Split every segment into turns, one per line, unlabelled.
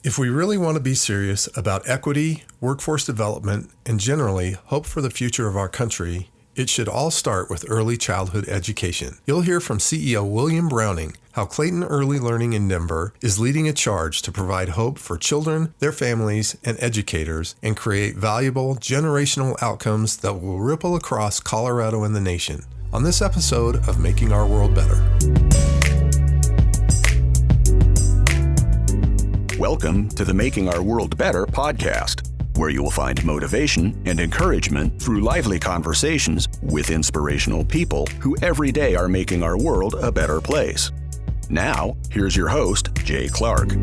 If we really want to be serious about equity, workforce development, and generally hope for the future of our country, it should all start with early childhood education. You'll hear from CEO William Browning how Clayton Early Learning in Denver is leading a charge to provide hope for children, their families, and educators, and create valuable generational outcomes that will ripple across Colorado and the nation. On this episode of Making Our World Better.
Welcome to the Making Our World Better podcast, where you will find motivation and encouragement through lively conversations with inspirational people who every day are making our world a better place. Now, here's your host, Jay Clark.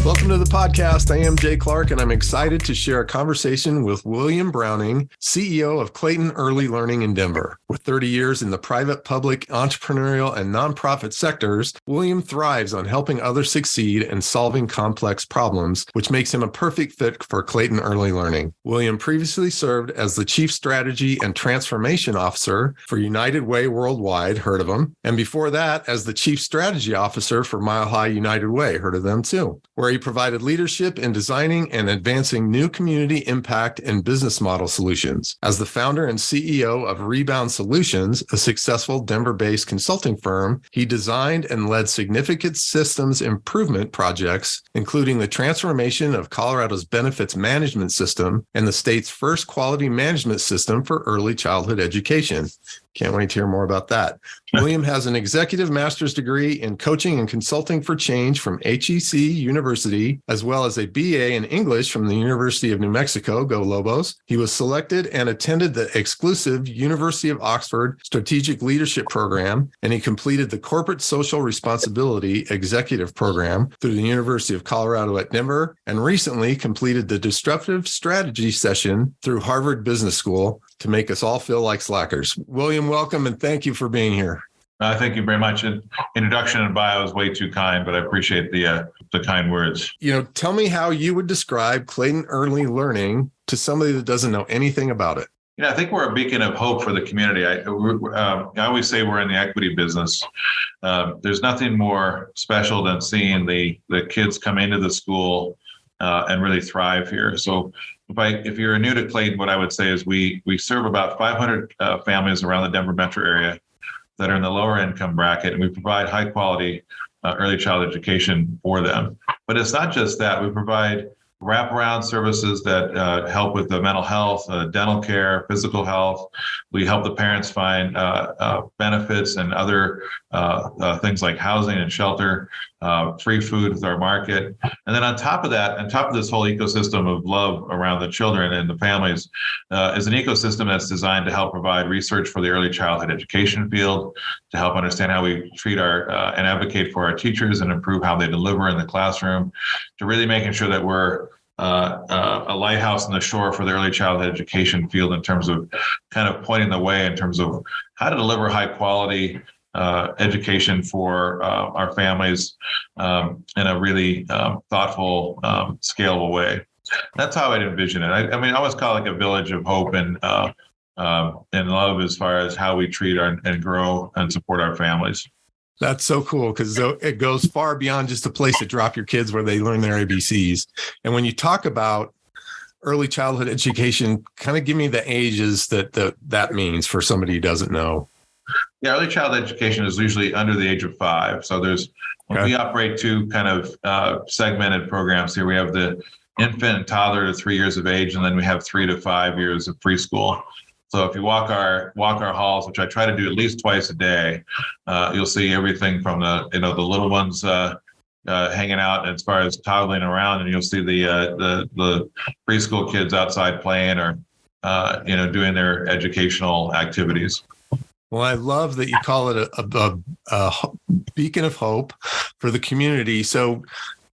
Welcome to the podcast. I am Jay Clark, and I'm excited to share a conversation with William Browning, CEO of Clayton Early Learning in Denver. With 30 years in the private, public, entrepreneurial, and nonprofit sectors, William thrives on helping others succeed and solving complex problems, which makes him a perfect fit for Clayton Early Learning. William previously served as the Chief Strategy and Transformation Officer for United Way Worldwide, heard of them, and before that, as the Chief Strategy Officer for Mile High United Way, heard of them too, where he provided leadership in designing and advancing new community impact and business model solutions. As the founder and CEO of Rebound Solutions, a successful Denver-based consulting firm, he designed and led significant systems improvement projects, including the transformation of Colorado's benefits management system and the state's first quality management system for early childhood education. Can't wait to hear more about that. William has an executive master's degree in coaching and consulting for change from ECE University, as well as a BA in English from the University of New Mexico, go Lobos. He was selected and attended the exclusive University of Oxford Strategic Leadership Program, and he completed the Corporate Social Responsibility Executive Program through the University of Colorado at Denver, and recently completed the Disruptive Strategy session through Harvard Business School to make us all feel like slackers. William, welcome, and thank you for being here.
Thank you very much. Introduction and bio is way too kind, but I appreciate the kind words.
Tell me how you would describe Clayton Early Learning to somebody that doesn't know anything about it.
I think we're a beacon of hope for the community. I always say we're in the equity business. There's nothing more special than seeing the kids come into the school and really thrive here. So if you're new to Clayton, what I would say is we serve about 500 families around the Denver metro area that are in the lower income bracket, and we provide high quality early child education for them. But it's not just that. We provide wraparound services that help with the mental health, dental care, physical health. We help the parents find benefits and other things like housing and shelter, free food with our market. And then on top of that, on top of this whole ecosystem of love around the children and the families, is an ecosystem that's designed to help provide research for the early childhood education field, to help understand how we treat and advocate for our teachers and improve how they deliver in the classroom, to really making sure that we're a lighthouse on the shore for the early childhood education field in terms of kind of pointing the way in terms of how to deliver high quality education for our families in a really thoughtful, scalable way. That's how I'd envision it. I always call it like a village of hope and love as far as how we treat and grow and support our families.
That's so cool because it goes far beyond just a place to drop your kids where they learn their ABCs. And when you talk about early childhood education, kind of give me the ages that means for somebody who doesn't know.
Yeah, early childhood education is usually under the age of 5. So we operate two kind of segmented programs here. We have the infant and toddler to 3 years of age, and then we have 3 to 5 years of preschool. So if you walk our halls, which I try to do at least twice a day, you'll see everything from the little ones hanging out as far as toddling around, and you'll see the preschool kids outside playing or doing their educational activities.
Well, I love that you call it a beacon of hope for the community. So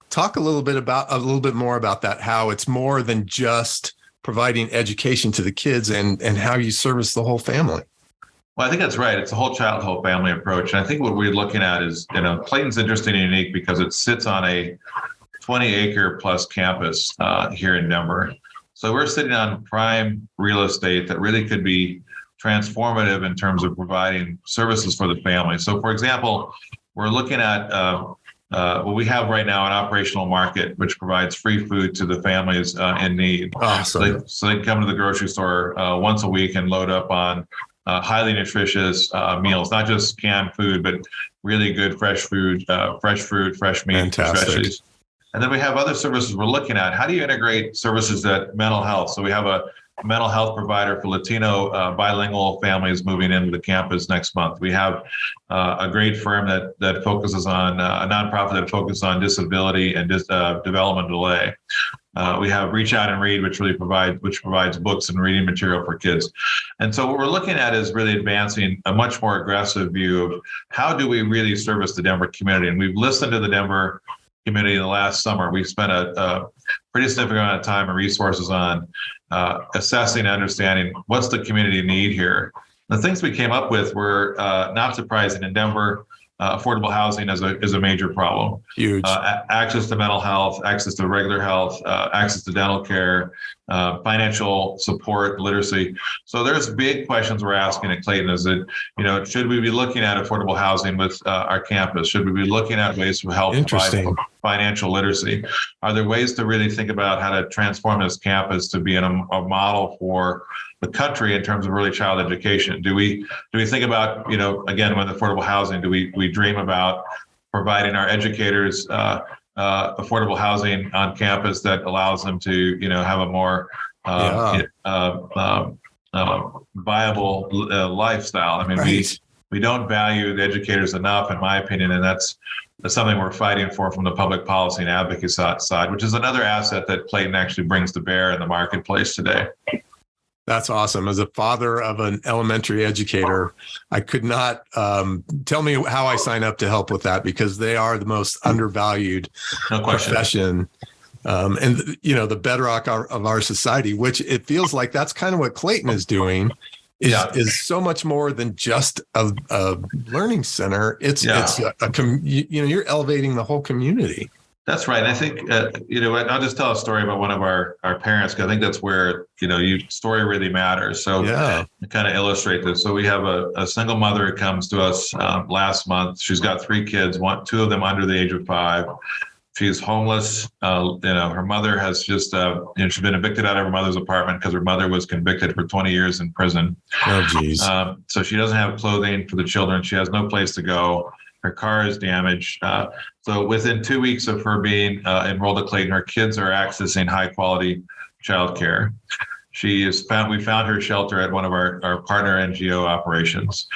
talk a little bit more about that, how it's more than just providing education to the kids and how you service the whole family.
Well, I think that's right. It's a whole child, whole family approach. And I think what we're looking at is, Clayton's interesting and unique because it sits on a 20-acre plus campus here in Denver. So we're sitting on prime real estate that really could be transformative in terms of providing services for the family. So, for example, we're looking at we have right now an operational market which provides free food to the families in need.
Awesome.
So they can come to the grocery store once a week and load up on highly nutritious meals, not just canned food, but really good fresh food, fresh fruit, fresh meat, fresh veggies. And then we have other services we're looking at. How do you integrate services that mental health? So we have a mental health provider for Latino bilingual families moving into the campus next month. We have a great firm that focuses on a nonprofit that focuses on disability and development delay. We have Reach Out and Read, which provides books and reading material for kids. And so what we're looking at is really advancing a much more aggressive view of how do we really service the Denver community. And we've listened to the Denver community the last summer. We spent a pretty significant amount of time and resources on assessing and understanding what's the community need here. The things we came up with were not surprising. In Denver, affordable housing is a major problem.
Huge.
Access to mental health, access to regular health, access to dental care, financial support, literacy. So there's big questions we're asking at Clayton. Is it, should we be looking at affordable housing with our campus? Should we be looking at ways to help provide financial literacy? Are there ways to really think about how to transform this campus to be a model for the country in terms of early child education? Do we think about, again, with affordable housing, do we dream about providing our educators affordable housing on campus that allows them to, have a more viable lifestyle? I mean,
right.
we don't value the educators enough, in my opinion, and that's something we're fighting for from the public policy and advocacy side, which is another asset that Clayton actually brings to bear in the marketplace today.
That's awesome. As a father of an elementary educator, I could not tell me how I sign up to help with that, because they are the most undervalued profession. And, the bedrock of our society, which it feels like that's kind of what Clayton is doing, is so much more than just a learning center. It's you're elevating the whole community.
That's right. And I think, I'll just tell a story about one of our parents, because I think that's where, story really matters. So to kind of illustrate this. So we have a single mother who comes to us last month. She's got 3 kids, two of them under the age of 5. She's homeless. Her mother has just, she's been evicted out of her mother's apartment because her mother was convicted for 20 years in prison.
Oh, geez.
So she doesn't have clothing for the children. She has no place to go. Her car is damaged. So within 2 weeks of her being enrolled at Clayton, her kids are accessing high quality childcare. We found her shelter at one of our partner NGO operations.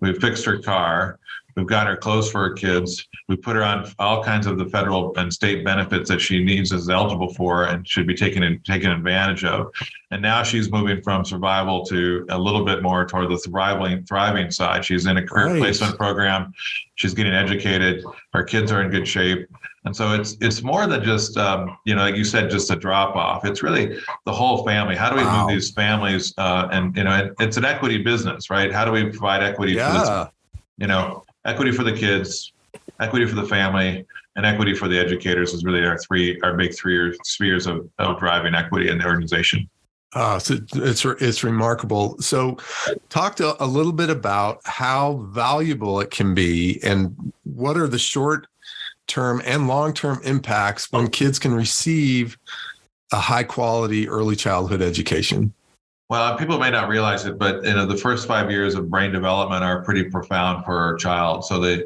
We've fixed her car. We've got her clothes for her kids. We put her on all kinds of the federal and state benefits that she needs, is eligible for, and should be taken advantage of. And now she's moving from survival to a little bit more toward the thriving side. She's in a career placement program. She's getting educated. Her kids are in good shape. And so it's more than just, like you said, just a drop off. It's really the whole family. How do we move these families? And it's an equity business, right? How do we provide equity for this, equity for the kids, equity for the family, and equity for the educators is really our big three spheres of driving equity in the organization.
So it's remarkable. So talk a little bit about how valuable it can be, and what are the short-term and long-term impacts when kids can receive a high-quality early childhood education.
Well, people may not realize it, but the first 5 years of brain development are pretty profound for a child. So the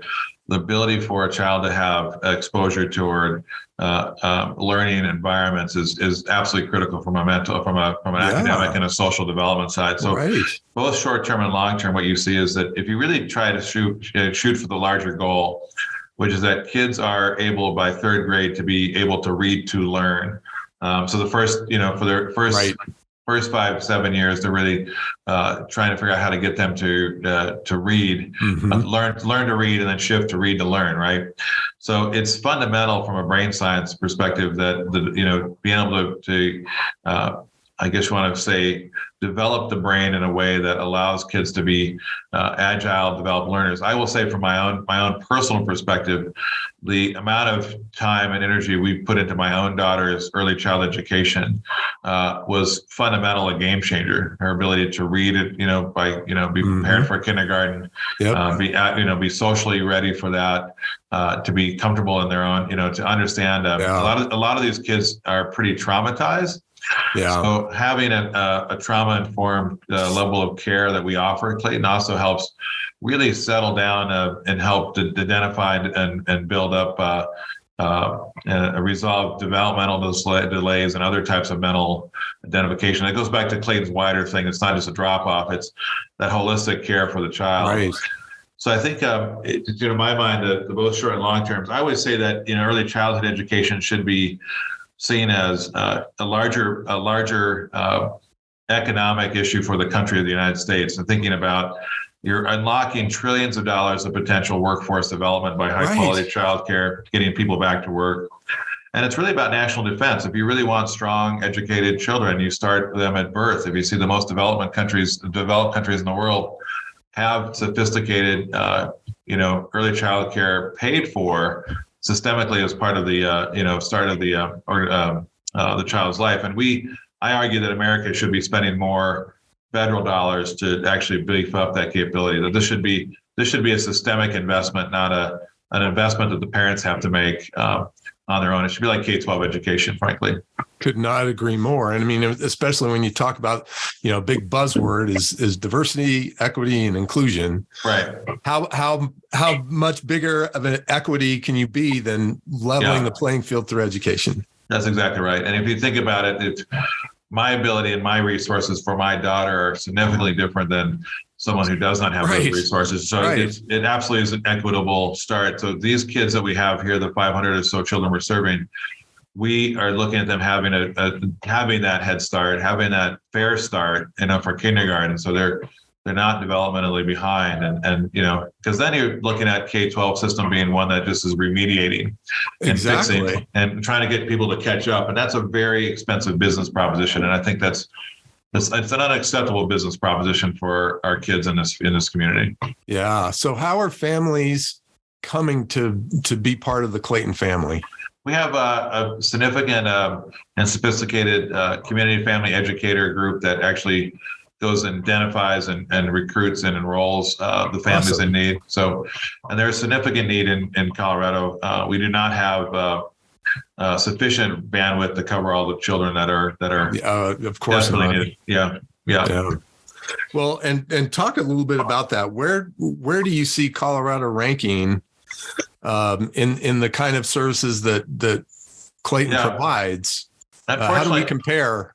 ability for a child to have exposure toward learning environments is absolutely critical from an academic and a social development side. So both short-term and long-term, what you see is that if you really try to shoot for the larger goal, which is that kids are able by 3rd grade to be able to read to learn. So the first, for their first 5-7 years, they're really trying to figure out how to get them to read, learn to read, and then shift to read to learn. Right. So it's fundamental from a brain science perspective that being able to I guess you want to say, develop the brain in a way that allows kids to be agile, develop learners. I will say, from my own personal perspective, the amount of time and energy we put into my own daughter's early child education was fundamental, a game changer. Her ability to read it, be prepared for kindergarten, be socially ready for that, to be comfortable in their own, to understand. A lot of these kids are pretty traumatized. Yeah. So having a trauma-informed level of care that we offer at Clayton also helps really settle down and help to identify and build up resolve developmental delays and other types of mental identification. It goes back to Clayton's wider thing. It's not just a drop-off. It's that holistic care for the child. Right. So I think, in my mind, the both short and long terms, I always say that early childhood education should be seen as a larger economic issue for the country of the United States. And thinking about, you're unlocking trillions of dollars of potential workforce development by high quality childcare, getting people back to work. And it's really about national defense. If you really want strong, educated children, you start them at birth. If you see the most developed countries in the world have sophisticated, early child care paid for systemically as part of the start of the child's life. And I argue that America should be spending more federal dollars to actually beef up that capability. That this should be a systemic investment, not an investment that the parents have to make on their own. It should be like K-12 education, frankly.
Could not agree more. And I mean, especially when you talk about, big buzzword is diversity, equity, and inclusion. Right. How much bigger of an equity can you be than leveling the playing field through education? That's exactly right. And if you think about it, my ability and my resources for my daughter are significantly different than someone who does not have those resources. So it absolutely is an equitable start. So these kids that we have here, the 500 or so children we're serving, we are looking at them having having that head start, having that fair start, for kindergarten. So they're not developmentally behind, and because then you're looking at K-12 system being one that just is remediating and fixing and trying to get people to catch up, and that's a very expensive business proposition. And I think it's an unacceptable business proposition for our kids in this community. Yeah. So how are families coming to be part of the Clayton family? We have a significant and sophisticated community family educator group that actually goes and identifies and recruits and enrolls the families in need. So, and there's significant need in Colorado. We do not have sufficient bandwidth to cover all the children that are of course needed. Yeah. Well, and talk a little bit about that. Where do you see Colorado ranking in the kind of services that Clayton provides? How do we compare?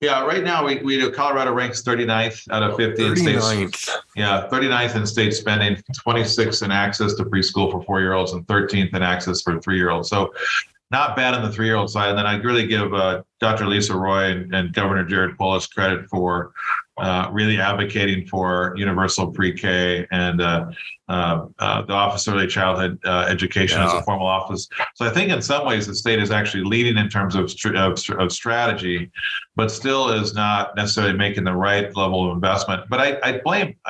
Yeah, right now we do. Colorado ranks 39th out of 50 in states. Yeah, 39th in state spending, 26th in access to preschool for 4-year-olds, and 13th in access for 3-year-olds. So not bad on the 3-year-old side. And then I really give Dr. Lisa Roy and Governor Jared Polis credit for really advocating for universal pre-K and the Office of Early Childhood Education as a formal office. So I think in some ways the state is actually leading in terms of strategy, but still is not necessarily making the right level of investment. But I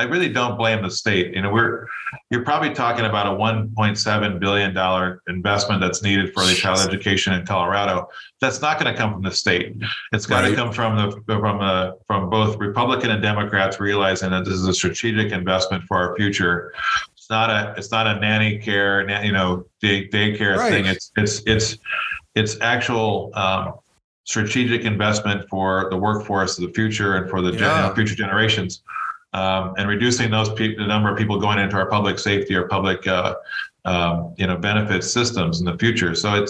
really don't blame the state. You're probably talking about a $1.7 billion investment that's needed for early child education in Colorado. That's not going to come from the state. It's got to come from both Republican and Democrats realizing that this is a strategic investment for our future. It's not a nanny care, daycare thing. It's actual strategic investment for the workforce of the future and for the future generations, and reducing the number of people going into our public safety or public benefit systems in the future. So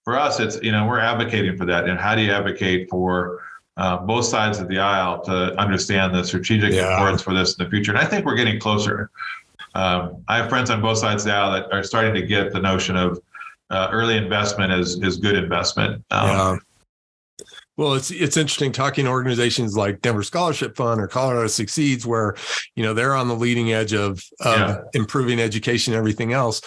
for us, we're advocating for that. And how do you advocate for both sides of the aisle to understand the strategic importance for this in the future? And I think we're getting closer. I have friends on both sides of the aisle that are starting to get the notion of early investment is good investment. Well, it's interesting talking to organizations like Denver Scholarship Fund or Colorado Succeeds, where they're on the leading edge of improving education and everything else.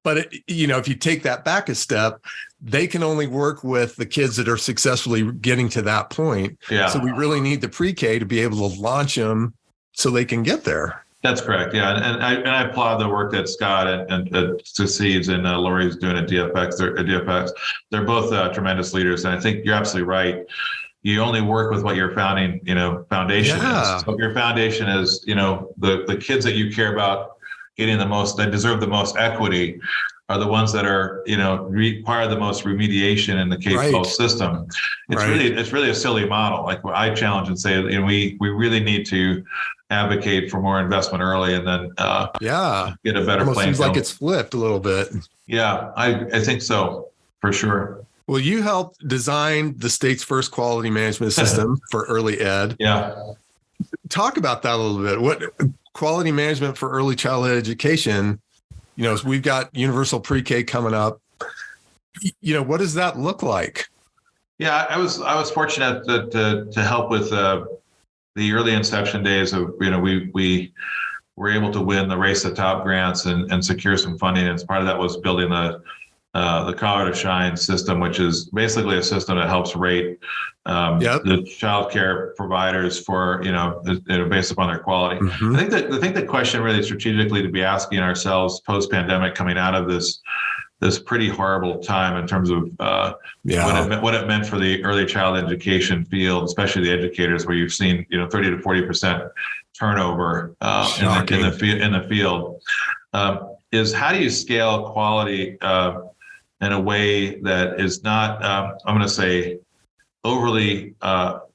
But if you take that back a step, they can only work with the kids that are successfully getting to that point.
Yeah.
So we really need the pre-K to be able to launch them so they can get there.
That's correct. Yeah, and I applaud the work that Scott and Succeeds and Lori's doing at DFX. They're both tremendous leaders, and I think you're absolutely right. You only work with what your foundation is. So if your foundation is, the kids that you care about getting the most, that deserve the most equity, are the ones that are, require the most remediation in the K-12 system. It's really a silly model. Like I challenge and say, we really need to advocate for more investment early, and then get a better playing field.
Seems like it's flipped a little bit.
Yeah, I think so, for sure.
Well, you helped design the state's first quality management system for early ed.
Yeah.
Talk about that a little bit. What quality management for early childhood education? We've got universal pre-K coming up. What does that look like? Yeah,
I was fortunate to help with the early inception days of, we were able to win the Race to Top grants and secure some funding. And part of that was building the Colorado Shine system, which is basically a system that helps rate the child care providers for, based upon their quality.
Mm-hmm.
I think the question really strategically to be asking ourselves post-pandemic, coming out of this pretty horrible time in terms of what it meant for the early child education field, especially the educators, where you've seen 30 to 40% turnover in the field, is how do you scale quality in a way that is not, I'm going to say, overly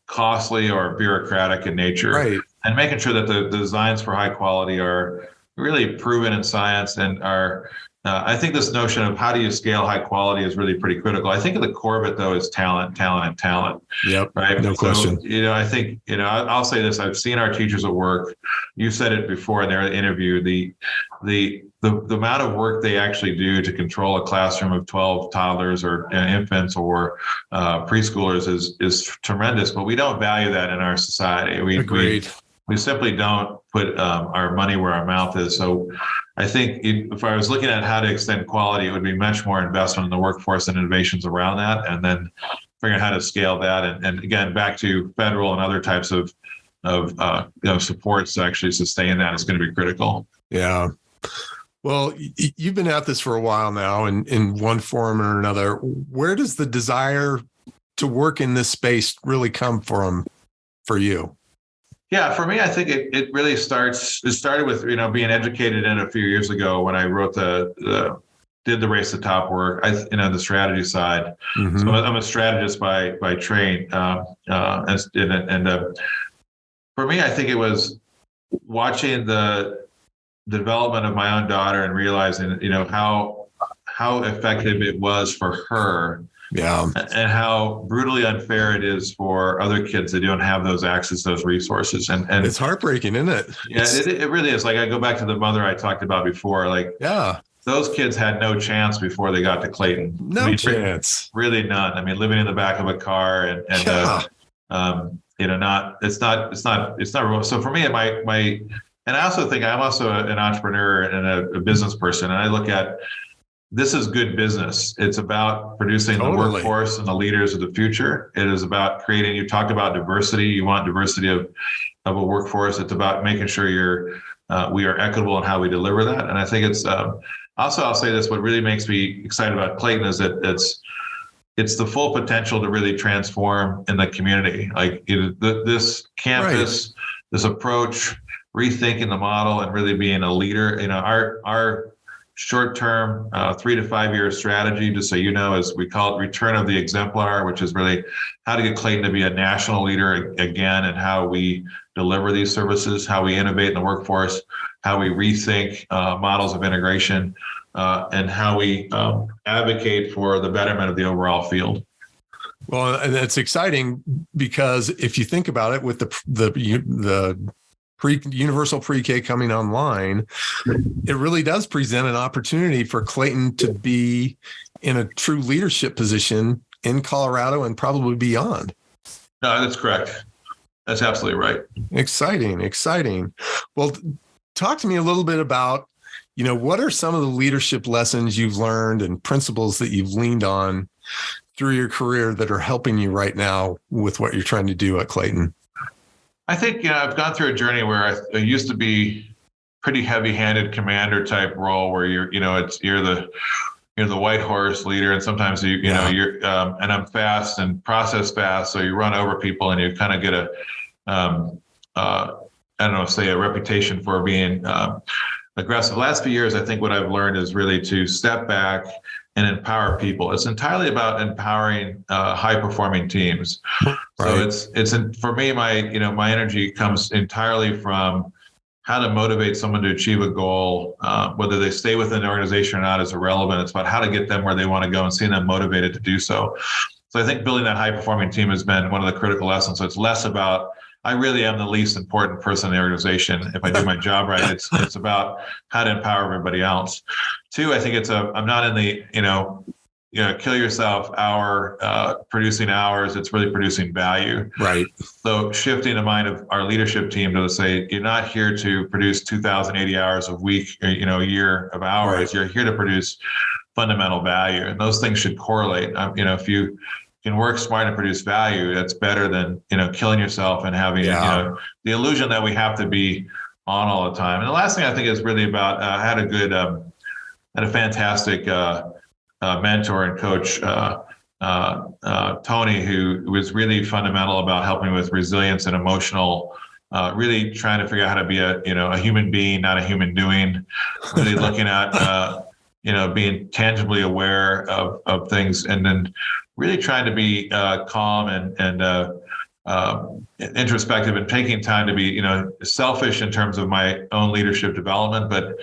costly or bureaucratic in nature,
right?
And making sure that the designs for high quality are really proven in science and are. I think this notion of how do you scale high quality is really pretty critical. I think at the core of it, though, is talent.
Yep.
Right.
No question.
I think, I'll say this. I've seen our teachers at work. You said it before in their interview, the amount of work they actually do to control a classroom of 12 toddlers or infants or preschoolers is tremendous, but we don't value that in our society.
Agreed.
We simply don't put our money where our mouth is. So I think if I was looking at how to extend quality, it would be much more investment in the workforce and innovations around that, and then figuring out how to scale that. And again, back to federal and other types of supports to actually sustain that is going to be critical.
Yeah. Well, you've been at this for a while now in one form or another. Where does the desire to work in this space really come from for you?
Yeah, for me, I think it really started with, being educated in a few years ago when I wrote did the Race to Top work, the strategy side. Mm-hmm. So I'm a strategist by trade. For me, I think it was watching the development of my own daughter and realizing, how effective it was for her.
Yeah.
And how brutally unfair it is for other kids that don't have those access to those resources. And
it's heartbreaking, isn't it?
Yeah, it really is. Like I go back to the mother I talked about before, those kids had no chance before they got to Clayton.
No chance.
Really none. I mean, living in the back of a car and it's not real. So for me, and I also think I'm also an entrepreneur and a business person. And I look at, this is good business. It's about producing the workforce and the leaders of the future. It is about creating, you talked about diversity. You want diversity of a workforce. It's about making sure we are equitable in how we deliver that. And I think it's, also, I'll say this, what really makes me excited about Clayton is that it's the full potential to really transform in the community. Like this campus, this approach, rethinking the model and really being a leader. Our short-term 3 to 5 year strategy, just so you know, is we call it Return of the Exemplar, which is really how to get Clayton to be a national leader again, and how we deliver these services, how we innovate in the workforce, how we rethink models of integration, and how we advocate for the betterment of the overall field.
Well, and it's exciting because if you think about it, with the universal pre-K coming online, it really does present an opportunity for Clayton to be in a true leadership position in Colorado and probably beyond.
No, that's correct. That's absolutely right.
Exciting. Well, talk to me a little bit about, What are some of the leadership lessons you've learned and principles that you've leaned on through your career that are helping you right now with what you're trying to do at Clayton?
I think, I've gone through a journey where I used to be pretty heavy-handed commander type role where you're the white horse leader, and sometimes you're and I'm fast and process fast, so you run over people and you kind of get a reputation for being aggressive. The last few years, I think what I've learned is really to step back and empower people. It's entirely about empowering high-performing teams. Right. So for me, my energy comes entirely from how to motivate someone to achieve a goal, whether they stay within the organization or not is irrelevant. It's about how to get them where they want to go and seeing them motivated to do so. So I think building that high-performing team has been one of the critical lessons. So it's less about, I really am the least important person in the organization. If I do my job right, it's about how to empower everybody else. Two, I think I'm not in the, kill yourself producing hours. It's really producing value.
Right.
So shifting the mind of our leadership team to say, you're not here to produce 2,080 hours a week, a year of hours. Right. You're here to produce fundamental value. And those things should correlate. If you can work smart and produce value, that's better than, killing yourself and having, the illusion that we have to be on all the time. And the last thing I think is really about, I had a fantastic mentor and coach, Tony, who was really fundamental about helping with resilience and emotional, really trying to figure out how to be a human being, not a human doing, really looking at, being tangibly aware of things, and then really trying to be calm and introspective, and taking time to be, selfish in terms of my own leadership development, but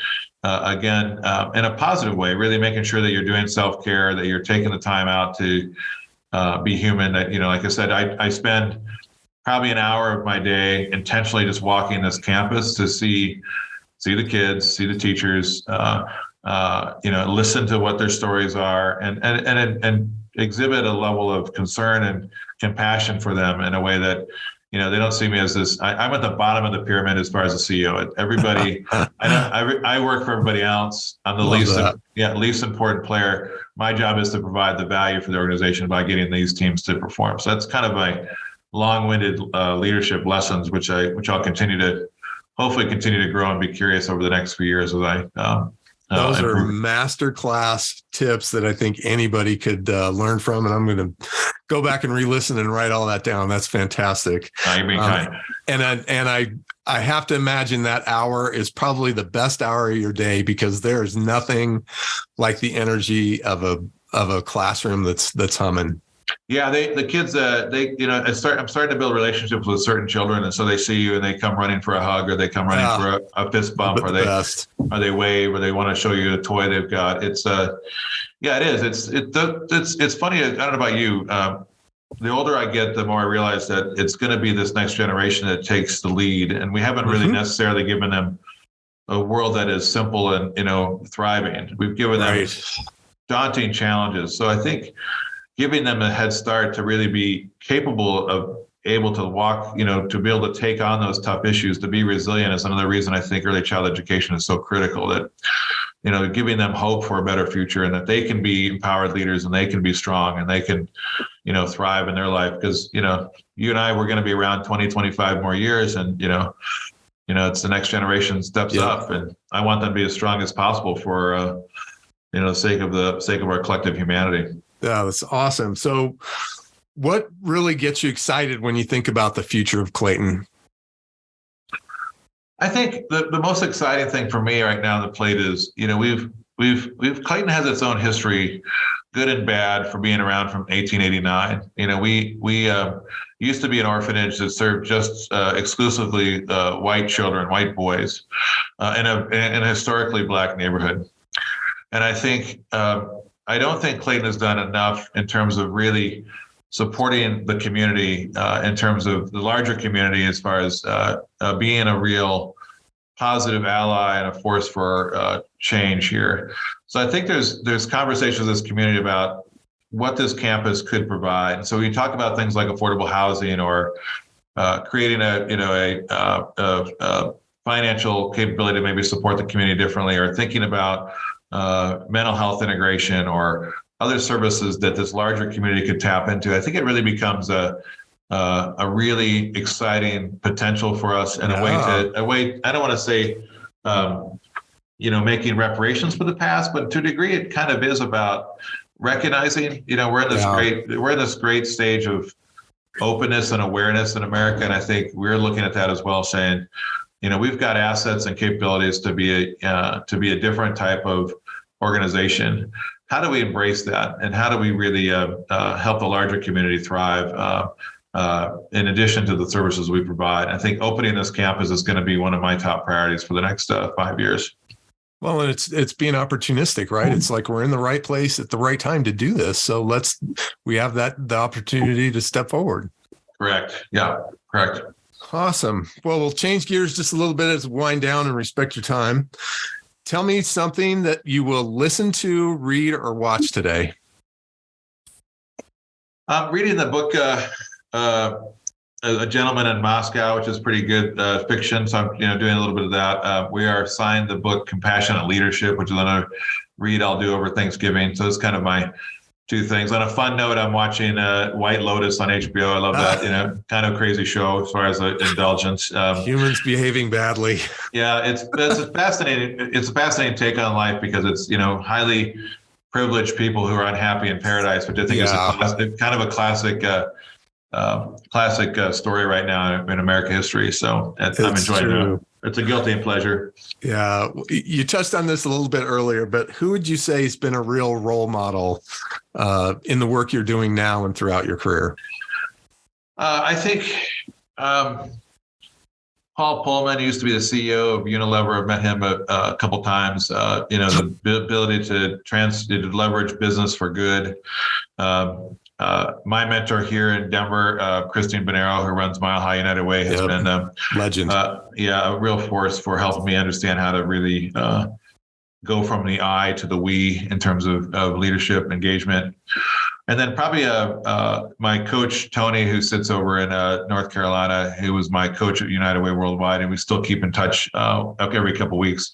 again, in a positive way, really making sure that you're doing self-care, that you're taking the time out to be human. That, like I said, I spend probably an hour of my day intentionally just walking this campus to see the kids, see the teachers, listen to what their stories are, and exhibit a level of concern and compassion for them in a way that, they don't see me as this. I'm at the bottom of the pyramid as far as the CEO. Everybody, I work for everybody else. I'm the least important player. My job is to provide the value for the organization by getting these teams to perform. So that's kind of my long-winded leadership lessons, which I'll hopefully continue to grow and be curious over the next few years as I.
Those are masterclass tips that I think anybody could learn from. And I'm going to go back and re-listen and write all that down. That's fantastic.
You're being kind.
And I have to imagine that hour is probably the best hour of your day, because there's nothing like the energy of a classroom that's humming.
Yeah, the kids, I'm starting to build relationships with certain children, and so they see you and they come running for a hug, or they come running for a fist bump, or they wave, or they want to show you a toy they've got. It is. It's funny. I don't know about you. The older I get, the more I realize that it's going to be this next generation that takes the lead, and we haven't really necessarily given them a world that is simple and thriving. We've given them daunting challenges. So I think giving them a head start to really be capable of able to walk, to be able to take on those tough issues, to be resilient is another reason I think early child education is so critical, that, giving them hope for a better future, and that they can be empowered leaders, and they can be strong, and they can, thrive in their life. Because, you and I, we're going to be around 20, 25 more years, and, it's the next generation steps up, and I want them to be as strong as possible for, the sake of our collective humanity.
Yeah, that's awesome. So what really gets you excited when you think about the future of Clayton?
I think the most exciting thing for me right now on the plate is, Clayton has its own history, good and bad, for being around from 1889. We used to be an orphanage that served just exclusively white children, white boys, in a historically Black neighborhood. And I think, I don't think Clayton has done enough in terms of really supporting the community, in terms of the larger community, as far as being a real positive ally and a force for change here. So I think there's conversations in this community about what this campus could provide. So we talk about things like affordable housing, or creating a financial capability to maybe support the community differently, or thinking about mental health integration or other services that this larger community could tap into, I think it really becomes a really exciting potential for us and a way, I don't want to say, making reparations for the past, but to a degree, it kind of is about recognizing, we're in this great stage of openness and awareness in America. And I think we're looking at that as well, saying, we've got assets and capabilities to be a different type of organization. How do we embrace that? And how do we really help the larger community thrive in addition to the services we provide? I think opening this campus is going to be one of my top priorities for the next 5 years.
Well, and it's being opportunistic, right? It's like we're in the right place at the right time to do this. So we have the opportunity to step forward.
Correct. Yeah, correct.
Awesome. Well, we'll change gears just a little bit as we wind down and respect your time. Tell me something that you will listen to, read, or watch today.
I'm reading the book, A Gentleman in Moscow, which is pretty good fiction. So I'm doing a little bit of that. We are signed the book Compassionate Leadership, which is another read I'll do over Thanksgiving. So it's kind of my two things. On a fun note, I'm watching White Lotus on HBO. I love that, kind of crazy show as far as indulgence.
Humans behaving badly.
Yeah, it's fascinating. It's a fascinating take on life because it's highly privileged people who are unhappy in paradise, which I think is kind of a classic story right now in American history. So I'm enjoying it. It's a guilty pleasure.
Yeah. You touched on this a little bit earlier, but who would you say has been a real role model in the work you're doing now and throughout your career?
I think Paul Pullman used to be the CEO of Unilever. I've met him a couple times. The ability to leverage business for good. My mentor here in Denver, Christine Bonero, who runs Mile High United Way, has been
legend.
A real force for helping me understand how to really go from the I to the we in terms of leadership engagement. And then probably my coach, Tony, who sits over in North Carolina, who was my coach at United Way Worldwide, and we still keep in touch every couple of weeks.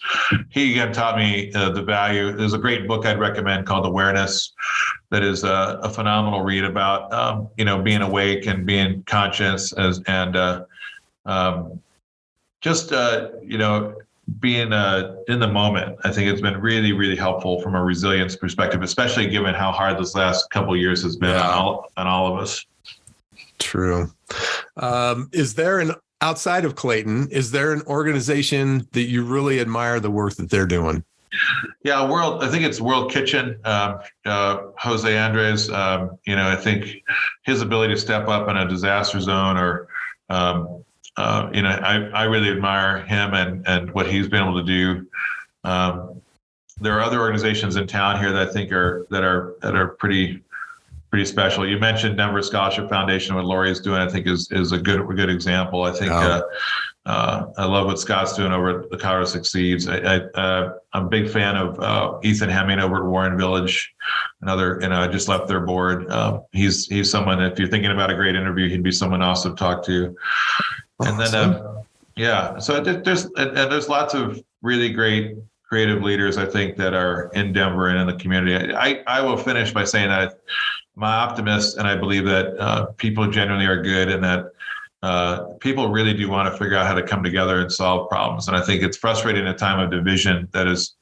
He again taught me the value. There's a great book I'd recommend called Awareness that is a phenomenal read about, being awake and being conscious being in the moment. I think it's been really, really helpful from a resilience perspective, especially given how hard this last couple of years has been on all of us. True.
Outside of Clayton, is there an organization that you really admire the work that they're doing?
Yeah, I think it's World Kitchen. Jose Andres, I think his ability to step up in a disaster zone I really admire him and what he's been able to do. There are other organizations in town here that I think are pretty special. You mentioned Denver Scholarship Foundation, what Lori is doing, I think is a good example. I think I love what Scott's doing over at the Colorado Succeeds. I'm a big fan of Ethan Hemming over at Warren Village. I just left their board. He's someone, if you're thinking about a great interview, he'd be someone else to talk to. And then, so there's lots of really great creative leaders, I think, that are in Denver and in the community. I will finish by saying that I'm an optimist, and I believe that people generally are good, and that people really do want to figure out how to come together and solve problems. And I think it's frustrating in a time of division that is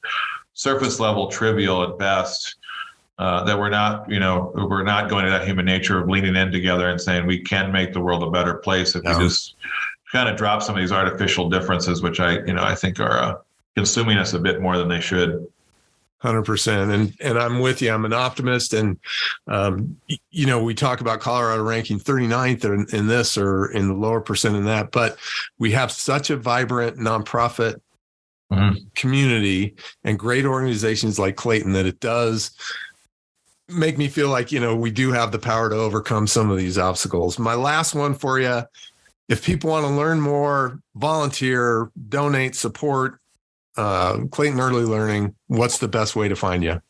surface level trivial at best, that we're not going to that human nature of leaning in together and saying we can make the world a better place if we just kind of drop some of these artificial differences, which I think are consuming us a bit more than they should.
100%. And I'm with you. I'm an optimist. And, we talk about Colorado ranking 39th in this or in the lower percent in that, but we have such a vibrant nonprofit community and great organizations like Clayton that it does make me feel like, we do have the power to overcome some of these obstacles. My last one for you, if people want to learn more, volunteer, donate, support Clayton Early Learning, what's the best way to find you?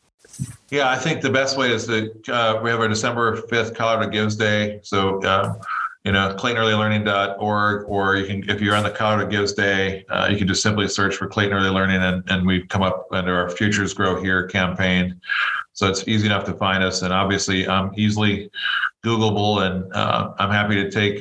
Yeah, I think the best way is that we have our December 5th Colorado Gives Day. So, ClaytonEarlyLearning.org, or you can, if you're on the Colorado Gives Day, you can just simply search for Clayton Early Learning, and we've come up under our Futures Grow Here campaign. So it's easy enough to find us, and obviously I'm easily Googleable, and I'm happy to take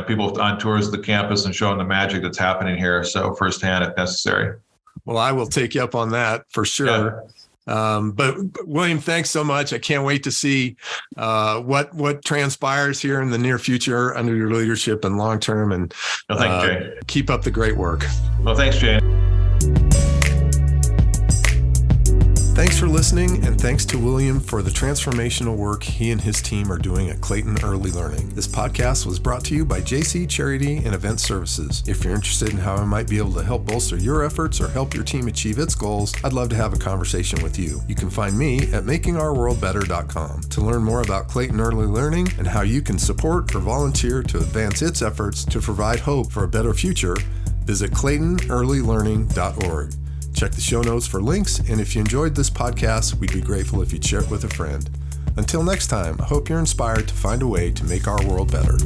people on tours of the campus and show them the magic that's happening here, so firsthand if necessary.
Well, I will take you up on that for sure. Yeah. But William, thanks so much. I can't wait to see what transpires here in the near future under your leadership and long term. And
thanks, Jay.
Keep up the great work.
Well, thanks, Jay.
Thanks for listening, and thanks to William for the transformational work he and his team are doing at Clayton Early Learning. This podcast was brought to you by JC Charity and Event Services. If you're interested in how I might be able to help bolster your efforts or help your team achieve its goals, I'd love to have a conversation with you. You can find me at makingourworldbetter.com. To learn more about Clayton Early Learning and how you can support or volunteer to advance its efforts to provide hope for a better future, visit ClaytonEarlyLearning.org. Check the show notes for links, and if you enjoyed this podcast, we'd be grateful if you'd share it with a friend. Until next time, I hope you're inspired to find a way to make our world better.